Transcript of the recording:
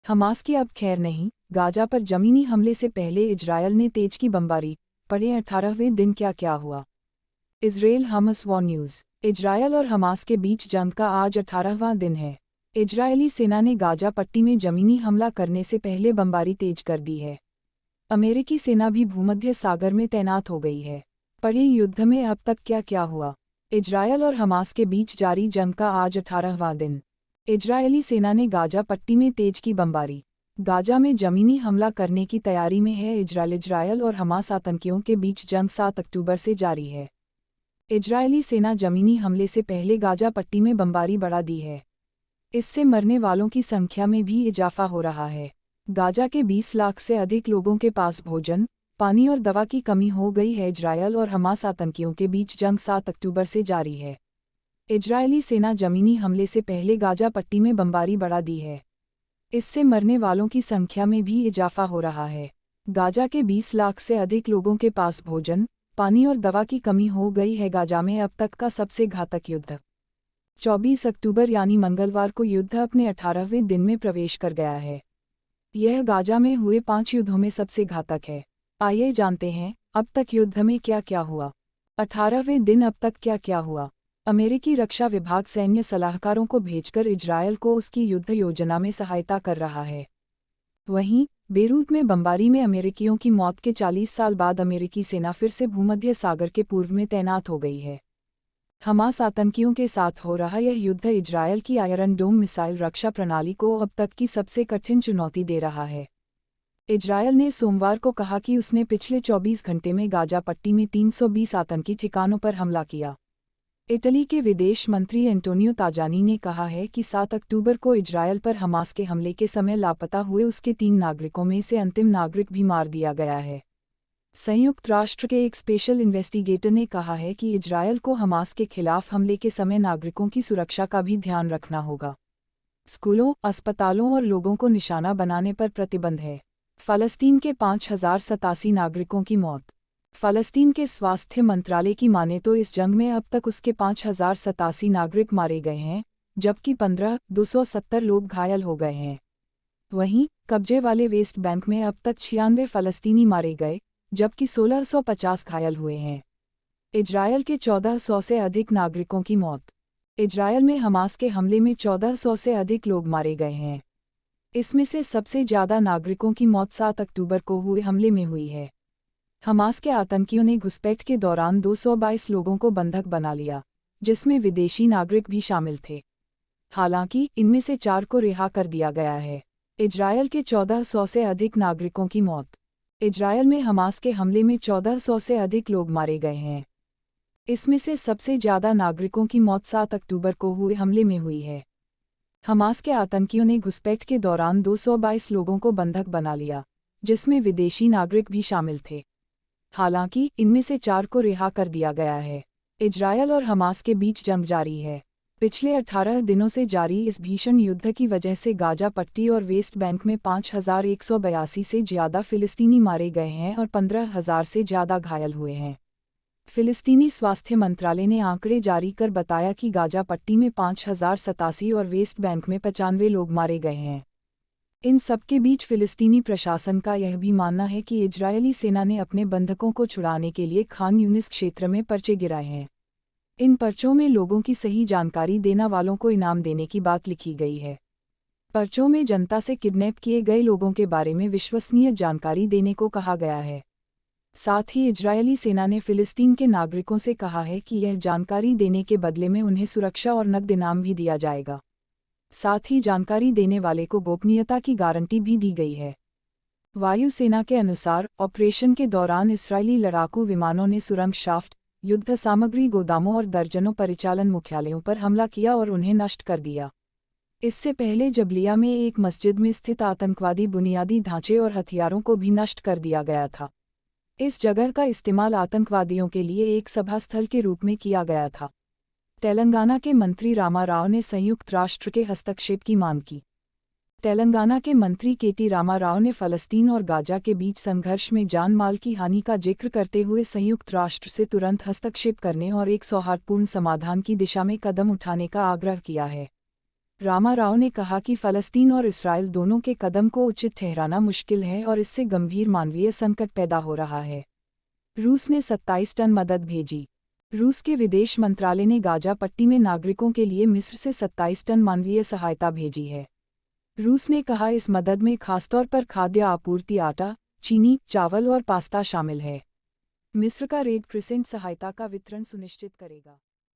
Hamas की अब खैर नहीं, गाजा पर जमीनी हमले से पहले इजरायल ने तेज की बमबारी, पढ़े 18वें दिन क्या क्या हुआ। इजरायल हमस वॉर न्यूज़। इजरायल और हमास के बीच जंग का आज 18वां दिन है। इजरायली सेना ने गाजा पट्टी में जमीनी हमला करने से पहले बमबारी तेज कर दी है। अमेरिकी सेना भी भूमध्य सागर में तैनात हो गई है। पढ़े युद्ध में अब तक क्या क्या हुआ। इजरायल और हमास के बीच जारी जंग का आज 18वां दिन। इजरायली सेना ने गाजा पट्टी में तेज की बमबारी। गाजा में जमीनी हमला करने की तैयारी में है इजरायल और हमास। आतंकियों के बीच जंग 7 अक्टूबर से जारी है। इजरायली सेना जमीनी हमले से पहले गाजा पट्टी में बमबारी बढ़ा दी है। इससे मरने वालों की संख्या में भी इजाफा हो रहा है। गाजा के 20 लाख से अधिक लोगों के पास भोजन, पानी और दवा की कमी हो गई है। इजरायल और हमास आतंकियों के बीच जंग 7 अक्टूबर से जारी है। इजरायली सेना जमीनी हमले से पहले गाजा पट्टी में बमबारी बढ़ा दी है। इससे मरने वालों की संख्या में भी इजाफा हो रहा है। गाजा के 20 लाख से अधिक लोगों के पास भोजन, पानी और दवा की कमी हो गई है। गाजा में अब तक का सबसे घातक युद्ध 24 अक्टूबर यानी मंगलवार को युद्ध अपने 18वें दिन में प्रवेश कर गया है। यह गाजा में हुए 5 युद्धों में सबसे घातक है। आइए जानते हैं अब तक युद्ध में क्या क्या हुआ। 18वें दिन अब तक क्या क्या हुआ। अमेरिकी रक्षा विभाग सैन्य सलाहकारों को भेजकर इजरायल को उसकी युद्ध योजना में सहायता कर रहा है। वहीं बेरूत में बमबारी में अमेरिकियों की मौत के 40 साल बाद अमेरिकी सेना फिर से भूमध्य सागर के पूर्व में तैनात हो गई है। हमास आतंकियों के साथ हो रहा यह युद्ध इजरायल की आयरन डोम मिसाइल रक्षा प्रणाली को अब तक की सबसे कठिन चुनौती दे रहा है। इजरायल ने सोमवार को कहा कि उसने पिछले 24 घंटे में गाजा पट्टी में 320 आतंकी ठिकानों पर हमला किया। इटली के विदेश मंत्री एंटोनियो ताजानी ने कहा है कि 7 अक्टूबर को इजरायल पर हमास के हमले के समय लापता हुए उसके 3 नागरिकों में से अंतिम नागरिक भी मार दिया गया है। संयुक्त राष्ट्र के एक स्पेशल इन्वेस्टिगेटर ने कहा है कि इजरायल को हमास के खिलाफ हमले के समय नागरिकों की सुरक्षा का भी ध्यान रखना होगा। स्कूलों, अस्पतालों और लोगों को निशाना बनाने पर प्रतिबंध है। फ़लस्तीन के 5087 नागरिकों की मौत। फ़लस्तीन के स्वास्थ्य मंत्रालय की माने तो इस जंग में अब तक उसके 5087 नागरिक मारे गए हैं, जबकि 270 लोग घायल हो गए हैं। वहीं कब्जे वाले वेस्ट बैंक में अब तक 96 फ़लस्तीनी मारे गए, जबकि 1650 घायल हुए हैं। इजरायल के 1400 से अधिक नागरिकों की मौत। इजरायल में हमास के हमले में 1400 से अधिक लोग मारे गए हैं। इसमें से सबसे ज़्यादा नागरिकों की मौत 7 अक्टूबर को हुए हमले में हुई है। हमास के आतंकियों ने घुसपैठ के दौरान 222 लोगों को बंधक बना लिया, जिसमें विदेशी नागरिक भी शामिल थे। हालांकि इनमें से 4 को रिहा कर दिया गया है। इजरायल के 1400 से अधिक नागरिकों की मौत। इजरायल में हमास के हमले में 1400 से अधिक लोग मारे गए हैं। इसमें से सबसे ज़्यादा नागरिकों की मौत 7 अक्टूबर को हुए हमले में हुई है। हमास के आतंकियों ने घुसपैठ के दौरान 222 लोगों को बंधक बना लिया, जिसमें विदेशी नागरिक भी शामिल थे। हालांकि इनमें से 4 को रिहा कर दिया गया है। इजरायल और हमास के बीच जंग जारी है। पिछले 18 दिनों से जारी इस भीषण युद्ध की वजह से गाजा पट्टी और वेस्ट बैंक में 5182 से ज़्यादा फ़िलिस्तीनी मारे गए हैं और 15,000 से ज़्यादा घायल हुए हैं। फ़िलिस्तीनी स्वास्थ्य मंत्रालय ने आंकड़े जारी कर बताया कि गाजा पट्टी में 5087 और वेस्ट बैंक में 95 लोग मारे गए हैं। इन सबके बीच फ़िलिस्तीनी प्रशासन का यह भी मानना है कि इजरायली सेना ने अपने बंधकों को छुड़ाने के लिए खान यूनिस क्षेत्र में पर्चे गिराए हैं। इन पर्चों में लोगों की सही जानकारी देने वालों को इनाम देने की बात लिखी गई है। पर्चों में जनता से किडनैप किए गए लोगों के बारे में विश्वसनीय जानकारी देने को कहा गया है। साथ ही इजरायली सेना ने फ़िलिस्तीन के नागरिकों से कहा है कि यह जानकारी देने के बदले में उन्हें सुरक्षा और नकद इनाम भी दिया जाएगा। साथ ही जानकारी देने वाले को गोपनीयता की गारंटी भी दी गई है। वायुसेना के अनुसार ऑपरेशन के दौरान इस्राएली लड़ाकू विमानों ने सुरंग शाफ्ट, युद्ध सामग्री गोदामों और दर्जनों परिचालन मुख्यालयों पर हमला किया और उन्हें नष्ट कर दिया। इससे पहले जबलिया में एक मस्जिद में स्थित आतंकवादी बुनियादी ढांचे और हथियारों को भी नष्ट कर दिया गया था। इस जगह का इस्तेमाल आतंकवादियों के लिए एक सभा स्थल के रूप में किया गया था। तेलंगाना के मंत्री रामाराव ने संयुक्त राष्ट्र के हस्तक्षेप की मांग की। तेलंगाना के मंत्री केटी रामाराव ने फ़लस्तीन और गाजा के बीच संघर्ष में जान माल की हानि का जिक्र करते हुए संयुक्त राष्ट्र से तुरंत हस्तक्षेप करने और एक सौहार्दपूर्ण समाधान की दिशा में कदम उठाने का आग्रह किया है। रामा राव ने कहा कि फ़लस्तीन और इसराइल दोनों के कदम को उचित ठहराना मुश्किल है और इससे गंभीर मानवीय संकट पैदा हो रहा है। रूस ने 27 टन मदद भेजी। रूस के विदेश मंत्रालय ने गाजा पट्टी में नागरिकों के लिए मिस्र से 27 टन मानवीय सहायता भेजी है। रूस ने कहा इस मदद में खासतौर पर खाद्य आपूर्ति, आटा, चीनी, चावल और पास्ता शामिल है। मिस्र का रेड क्रिसेंट सहायता का वितरण सुनिश्चित करेगा।